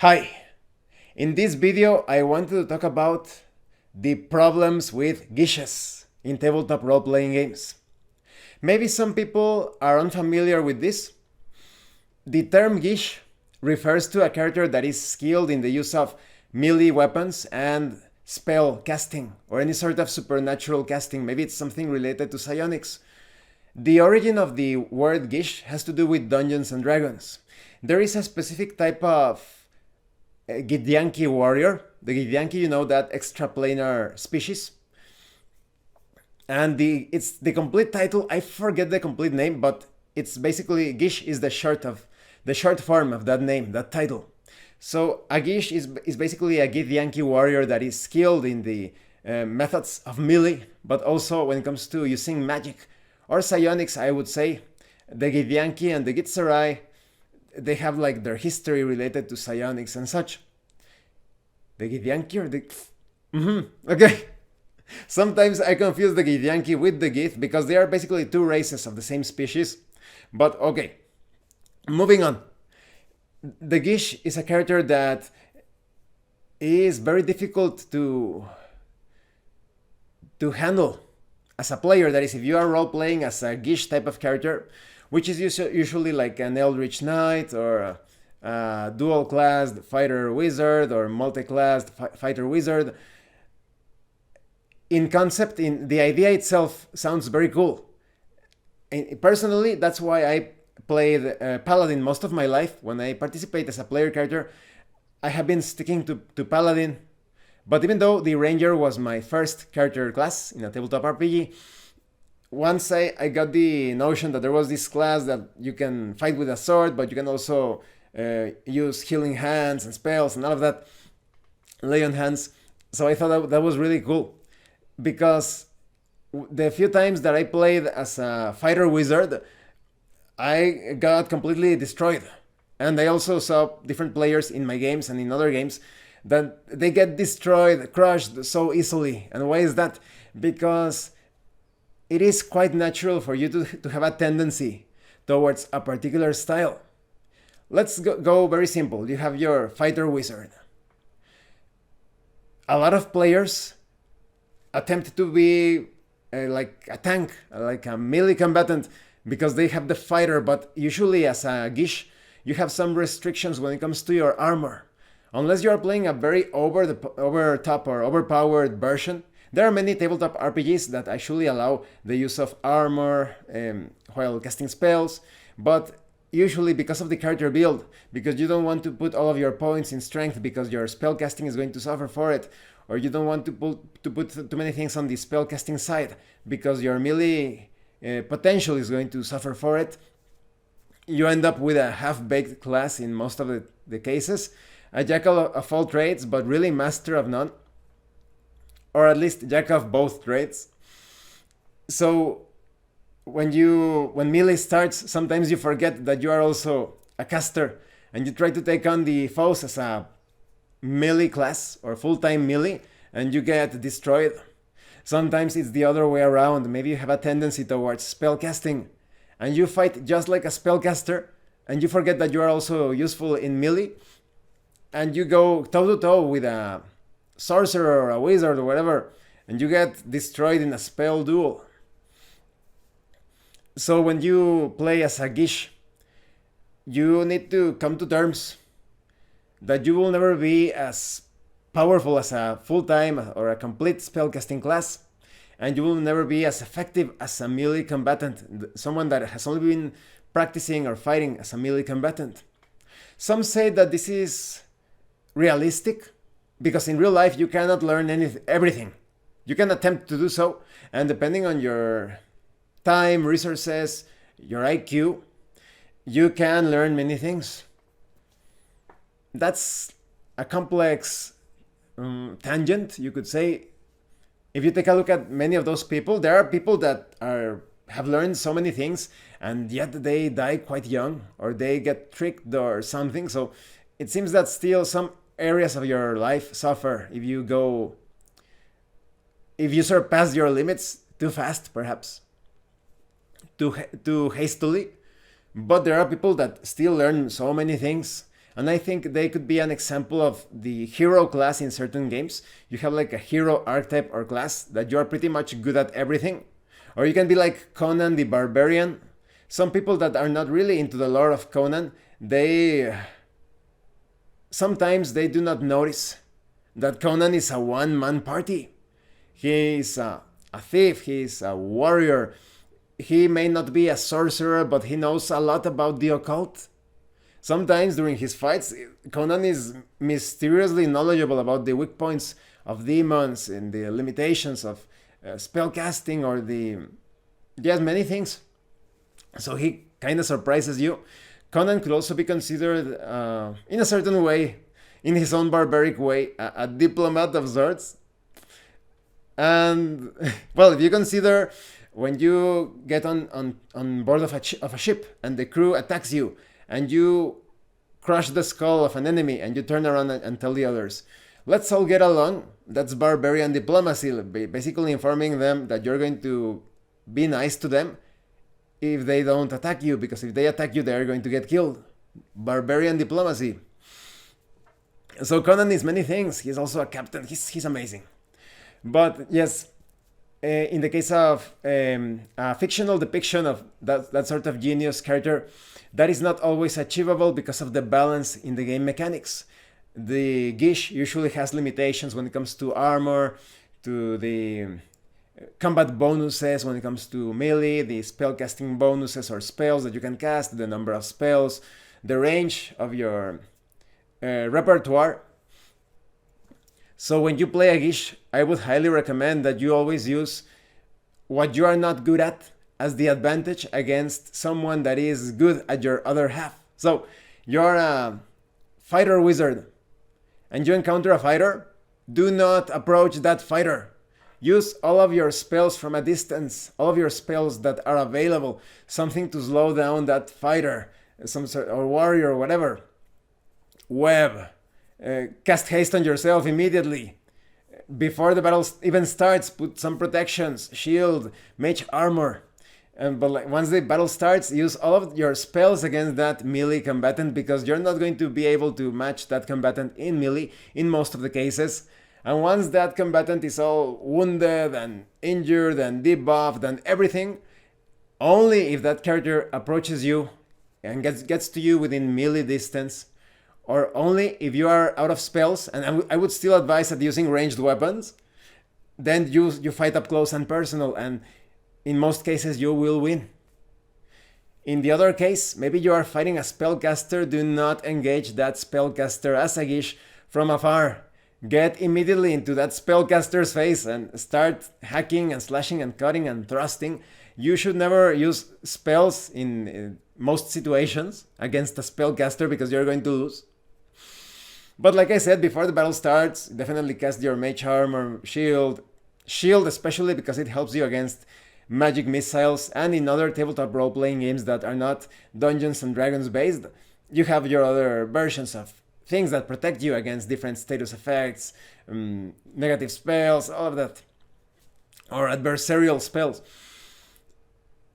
Hi! In this video I wanted to talk about the problems with gishes in tabletop role-playing games. Maybe some people are unfamiliar with this. The term gish refers to a character that is skilled in the use of melee weapons and spell casting or any sort of supernatural casting. Maybe it's something related to psionics. The origin of the word gish has to do with Dungeons and Dragons. There is a specific type of Githyanki warrior. The Githyanki, you know, that extraplanar species. And it's the complete title. I forget the complete name, but it's basically gish is the short form of that name, that title. So a gish is basically a Githyanki warrior that is skilled in the methods of melee, but also when it comes to using magic or psionics, I would say. The Githyanki and the Gitzerai, they have like their history related to psionics and such. The Githyanki or the... Okay. Sometimes I confuse the Githyanki with the Gith because they are basically two races of the same species. But okay, moving on. The Gish is a character that is very difficult to handle as a player. That is, if you are role-playing as a Gish type of character, which is usually like an Eldritch Knight or a dual-classed fighter wizard or multi-classed fighter wizard. In concept, in the idea itself sounds very cool. And personally, that's why I played Paladin most of my life. When I participate as a player character, I have been sticking to Paladin. But even though the Ranger was my first character class in a tabletop RPG, once I got the notion that there was this class that you can fight with a sword, but you can also use healing hands and spells and all of that, lay on hands. So I thought that was really cool. Because the few times that I played as a fighter wizard, I got completely destroyed. And I also saw different players in my games and in other games that they get destroyed, crushed so easily. And why is that? Because it is quite natural for you to have a tendency towards a particular style. Let's go very simple. You have your fighter wizard. A lot of players attempt to be like a tank, like a melee combatant, because they have the fighter, but usually as a gish, you have some restrictions when it comes to your armor. Unless you are playing a very over top or overpowered version. There are many tabletop RPGs that actually allow the use of armor while casting spells, but usually because of the character build, because you don't want to put all of your points in strength because your spell casting is going to suffer for it, or you don't want to put too many things on the spell casting side because your melee potential is going to suffer for it, you end up with a half-baked class in most of the cases, a jack of all trades but really master of none, or at least jack of both trades. So when melee starts, sometimes you forget that you are also a caster and you try to take on the foes as a melee class or full-time melee and you get destroyed. Sometimes it's the other way around. Maybe you have a tendency towards spellcasting and you fight just like a spellcaster and you forget that you are also useful in melee and you go toe-to-toe with a sorcerer or a wizard or whatever and you get destroyed in a spell duel. So when you play as a gish, you need to come to terms that you will never be as powerful as a full-time or a complete spellcasting class, and you will never be as effective as a melee combatant, someone that has only been practicing or fighting as a melee combatant. Some say that this is realistic, because in real life you cannot learn everything. You can attempt to do so, and depending on your time, resources, your IQ, you can learn many things. That's a complex tangent, you could say. If you take a look at many of those people, there are people that have learned so many things and yet they die quite young or they get tricked or something. So it seems that still some areas of your life suffer if you surpass your limits too fast, perhaps, too hastily. But there are people that still learn so many things And I think they could be an example of the hero class in certain games. You have like a hero archetype or class that you are pretty much good at everything. Or you can be like Conan the Barbarian. Some people that are not really into the lore of Conan, sometimes they do not notice that Conan is a one-man party. He is a thief, he is a warrior. He may not be a sorcerer, but he knows a lot about the occult. Sometimes during his fights, Conan is mysteriously knowledgeable about the weak points of demons and the limitations of spellcasting or many things. So he kind of surprises you. Conan could also be considered, in a certain way, in his own barbaric way, a diplomat of sorts. And, well, if you consider when you get on board of a ship and the crew attacks you and you crush the skull of an enemy and you turn around and tell the others, let's all get along, that's barbarian diplomacy, basically informing them that you're going to be nice to them if they don't attack you, because if they attack you, they're going to get killed. Barbarian diplomacy. So Conan is many things. He's also a captain. He's amazing. But yes, in the case of a fictional depiction of that sort of genius character, that is not always achievable because of the balance in the game mechanics. The Gish usually has limitations when it comes to armor, to the combat bonuses when it comes to melee, the spellcasting bonuses or spells that you can cast, the number of spells, the range of your repertoire. So when you play a Gish, I would highly recommend that you always use what you are not good at as the advantage against someone that is good at your other half. So you're a fighter wizard and you encounter a fighter, do not approach that fighter. Use all of your spells from a distance, all of your spells that are available, something to slow down that fighter, some sort or warrior or whatever. Web. Cast haste on yourself immediately. Before the battle even starts, put some protections, shield, mage armor. But once the battle starts, use all of your spells against that melee combatant, because you're not going to be able to match that combatant in melee in most of the cases. And once that combatant is all wounded and injured and debuffed and everything, only if that character approaches you and gets to you within melee distance, or only if you are out of spells, and I would still advise at using ranged weapons, then you fight up close and personal, and in most cases you will win. In the other case, maybe you are fighting a spellcaster, do not engage that spellcaster as a Gish from afar. Get immediately into that spellcaster's face and start hacking and slashing and cutting and thrusting. You should never use spells in most situations against a spellcaster because you're going to lose. But like I said, before the battle starts, definitely cast your mage armor, shield. Shield especially because it helps you against magic missiles, and in other tabletop role-playing games that are not Dungeons and Dragons based, you have your other versions of things that protect you against different status effects, negative spells, all of that, or adversarial spells.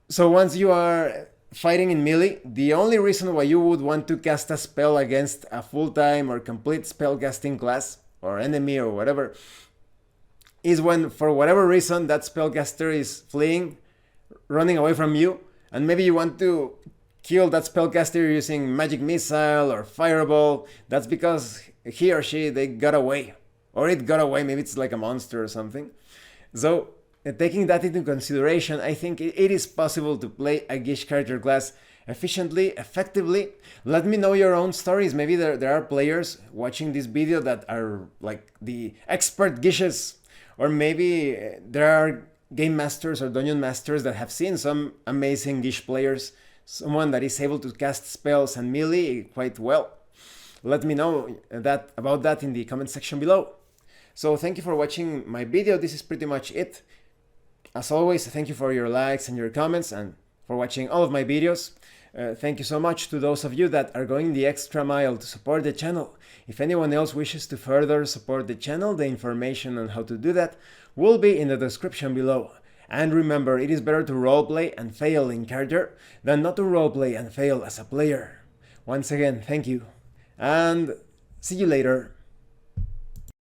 So once you are fighting in melee, the only reason why you would want to cast a spell against a full-time or complete spellcasting class or enemy or whatever is when, for whatever reason, that spellcaster is fleeing, running away from you, and maybe you want to kill that spellcaster using magic missile or fireball. That's because he or she, they got away, or it got away. Maybe it's like a monster or something. So taking that into consideration, I think it is possible to play a Gish character class efficiently, effectively. Let me know your own stories. Maybe there are players watching this video that are like the expert Gishes, or maybe there are game masters or dungeon masters that have seen some amazing Gish players, someone that is able to cast spells and melee quite well. Let me know about that in the comment section below. So thank you for watching my video. This is pretty much it. As always, thank you for your likes and your comments and for watching all of my videos. Thank you so much to those of you that are going the extra mile to support the channel. If anyone else wishes to further support the channel, the information on how to do that will be in the description below. And remember, it is better to roleplay and fail in character than not to roleplay and fail as a player. Once again, thank you, and see you later.